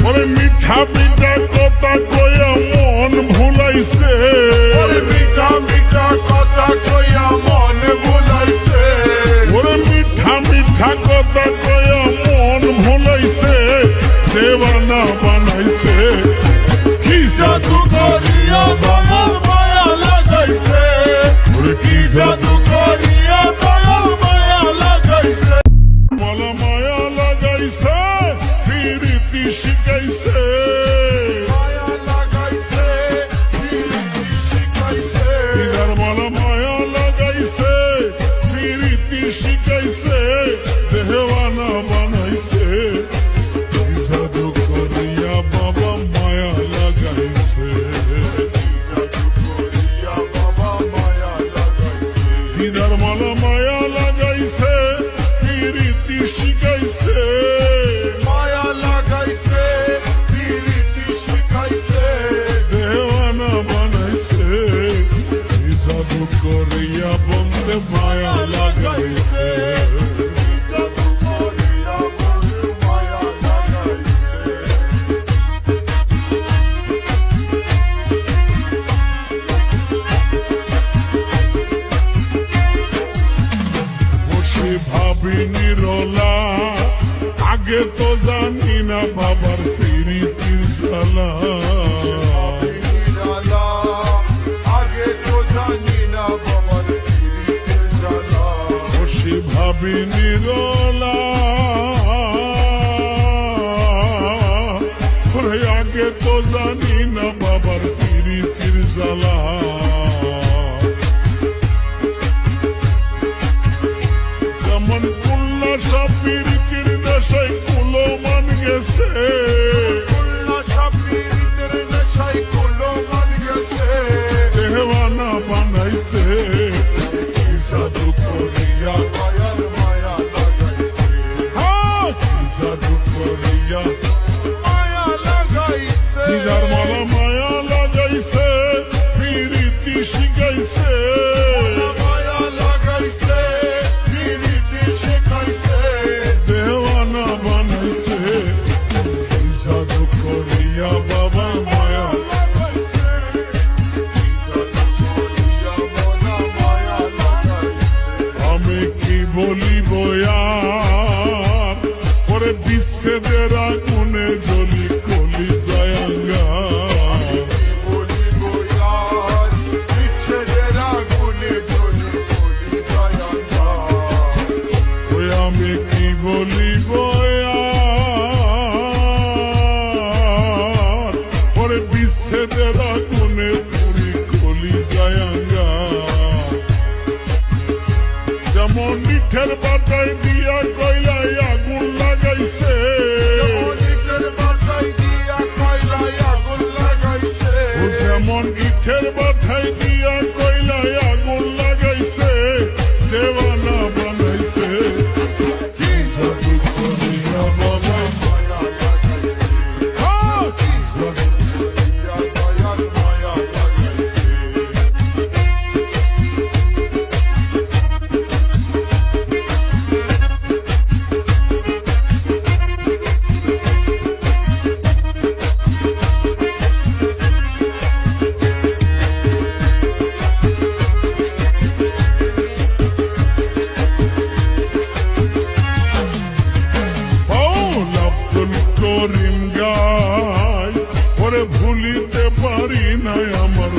ওরে মিঠা মিঠা কথা কইয়া মন ভুলাইছে, মিঠা মিঠা কথা কইয়া মন ভুলাইছে, ওরে মিঠা মিঠা কথা কইয়া মন ভুলাইছে, দেওয়ানা বানাইছে। কি জাদু করিয়া দয়াল মায়া লাগাইছে, কি জাদু করিয়া দয়াল মায়া লাগাইছে, বলা মায়া লাগাইছে ফিরিতি শিখাইছে, মায়া লাগাইছে ফিরিতি শিখাইছে, দিদার বলা মায়া লাগাইছে ফিরিতি শিখাইছে, দেওয়ানা বানাইছে। কি জাদু করিয়া বাবা মায়া লাগাইছে, জাদু করিয়া বাবা মায়া লাগাইছে, দিদার বলা মায়া লাগাইছে ফিরিতি শিখাইছে, মায়া লাগাইছে ফিরিতি শিখাইছে, দেওয়ানা বানাইছে। কি জাদু করিয়া বন্দে মায়া লাগাইছে, জাদু করিয়া বন্ধু মায়া লাগাইছে। বসে ভাবি নিরলা, আগে তো জানি না বাবার ফিরিতির জ্বালা, নিরালা, আগে তো জানি না বাবার পিরিতের জ্বালা, বসে ভাবি নিরলা, ওরে আগে তো জানি না বাবার ফিরিতির জ্বালা। যেমন কুল্লা সব ফিরিতির নেশায় কুলো মান গেছে, উল্লাসা পিরিতের নেশায় কুলো মান গেছে, দেওয়ানা বানাইছে। কি জাদু করিয়া, দয়াল মায়া লাগাইছে, কি জাদু করিয়া, মায়া লাগাইছে, দিদার মালা মায়া লাগাইছে ফিরিতি শিখাইছে, মায়া লাগাইছে পিরিতি শিখাইছে, দেওয়ানা বানাইছে। কি জাদু করিয়া বাবা মায়া, লাগাইছে, জাদু করিয়া মনা মায়া লাগাইছে, আমি কি বলিব আর, পরে বিচ্ছেদের আগুনে জ্বলি কলি জায়াঙ্গা। বলিব আর বিচ্ছেদের আগুনে জ্বলে বলি জায়াঙ্গা, ওই আমি কি বলিব আর, পরে বিচ্ছেদের আগুনে পুরি কলি জায়াঙ্গা। যেমন নিঠের বাটায় দিয়া কয়লায় আগুন লাগাইছে, ইটের বাটায় দিয়া কয়লায় আগুন লাগাইছে, ও যেমন ইটের বাটায় দিয়া কয়লায় আগুন লাগাইছে, দেওয়ানা বানাইছে। কি জাদু করিয়া বাবা, মায়া লাগাইছে, কি জাদু ইয়া দয়াল মায়া লাগাইছে, বাউল আব্দুল করিম গায়, ওরে ভুলিতে পারি নাই আমার